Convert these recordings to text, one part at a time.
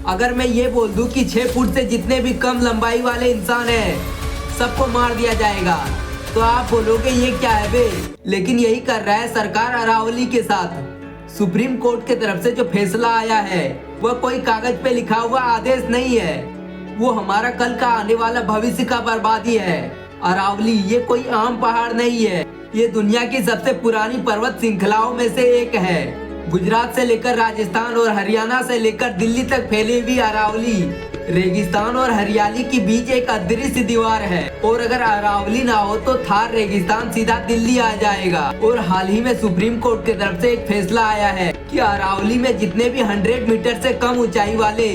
अगर मैं ये बोल दूं कि 6 फुट से जितने भी कम लंबाई वाले इंसान हैं सबको मार दिया जाएगा तो आप बोलोगे ये क्या है बे। लेकिन यही कर रहा है सरकार अरावली के साथ। सुप्रीम कोर्ट की तरफ से जो फैसला आया है वह कोई कागज पे लिखा हुआ आदेश नहीं है, वो हमारा कल का आने वाला भविष्य का बर्बादी है। अरावली ये कोई आम पहाड़ नहीं है, ये दुनिया की सबसे पुरानी पर्वत श्रृंखलाओं में से एक है। गुजरात से लेकर राजस्थान और हरियाणा से लेकर दिल्ली तक फैली हुई अरावली रेगिस्तान और हरियाली के बीच एक अदृश्य दीवार है। और अगर अरावली ना हो तो थार रेगिस्तान सीधा दिल्ली आ जाएगा। और हाल ही में सुप्रीम कोर्ट की तरफ से एक फैसला आया है कि अरावली में जितने भी 100 मीटर से कम ऊंचाई वाले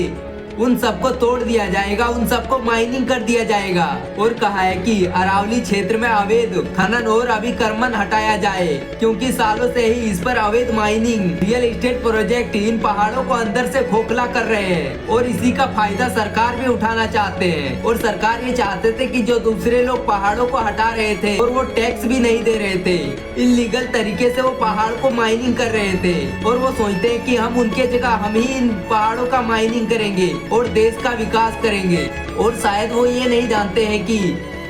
उन सबको तोड़ दिया जाएगा, उन सबको माइनिंग कर दिया जाएगा। और कहा है कि अरावली क्षेत्र में अवैध खनन और अभिक्रमण हटाया जाए, क्योंकि सालों से ही इस पर अवैध mining real estate project in पहाड़ों को अंदर से खोखला कर रहे हैं और इसी का फायदा सरकार भी उठाना चाहते हैं। और सरकार ये चाहते थे कि जो दूसरे लोग पहाड़ों को हटा रहे थे और वो टैक्स भी नहीं दे रहे थे, इलीगल तरीके से वो पहाड़ को माइनिंग कर रहे थे, और वो सोचते हैं कि हम उनके जगह हम ही इन पहाड़ों का माइनिंग करेंगे और देश का विकास करेंगे। और शायद वो ये नहीं जानते हैं कि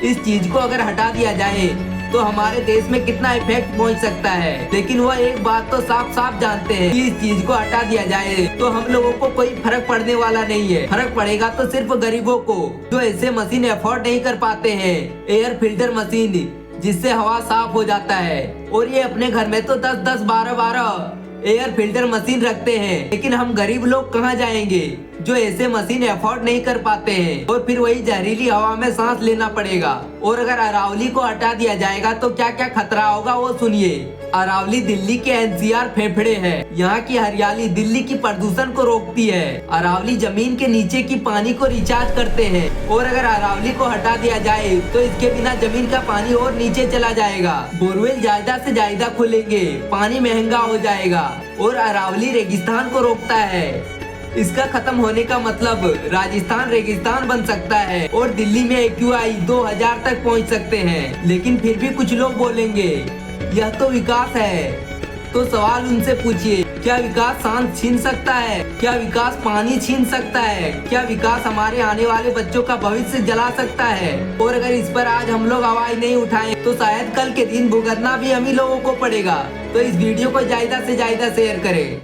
इस चीज को अगर हटा दिया जाए तो हमारे देश में कितना इफेक्ट पहुंच सकता है। लेकिन वह एक बात तो साफ साफ जानते हैं कि इस चीज को हटा दिया जाए तो हम लोगों को कोई फर्क पड़ने वाला नहीं है। फर्क पड़ेगा तो सिर्फ गरीबों को, जो ऐसे मशीन अफोर्ड नहीं कर पाते हैं। एयर फिल्टर मशीन जिससे हवा साफ हो जाता है, और ये अपने घर में तो 10-10, 12-12 एयर फिल्टर मशीन रखते हैं। लेकिन हम गरीब लोग कहाँ जाएंगे जो ऐसे मशीन अफोर्ड नहीं कर पाते हैं, और फिर वही जहरीली हवा में सांस लेना पड़ेगा। और अगर अरावली को हटा दिया जाएगा तो क्या क्या खतरा होगा वो सुनिए। अरावली दिल्ली के एनसीआर फेफड़े है, यहाँ की हरियाली दिल्ली की प्रदूषण को रोकती है। अरावली जमीन के नीचे की पानी को रिचार्ज करते हैं, और अगर अरावली को हटा दिया जाए तो इसके बिना जमीन का पानी और नीचे चला जाएगा। बोरवेल ज्यादा से ज्यादा खुलेंगे, पानी महंगा हो जाएगा, और अरावली रेगिस्तान को रोकता है। इसका खत्म होने का मतलब राजस्थान रेगिस्तान बन सकता है और दिल्ली में AQI 2000 तक पहुंच सकते हैं। लेकिन फिर भी कुछ लोग बोलेंगे यह तो विकास है। तो सवाल उनसे पूछिए, क्या विकास सांस छीन सकता है? क्या विकास पानी छीन सकता है? क्या विकास हमारे आने वाले बच्चों का भविष्य जला सकता है? और अगर इस पर आज हम लोग आवाज नहीं उठाएं तो शायद कल के दिन भुगतना भी हम ही लोगों को पड़ेगा। तो इस वीडियो को ज्यादा से ज्यादा शेयर करें।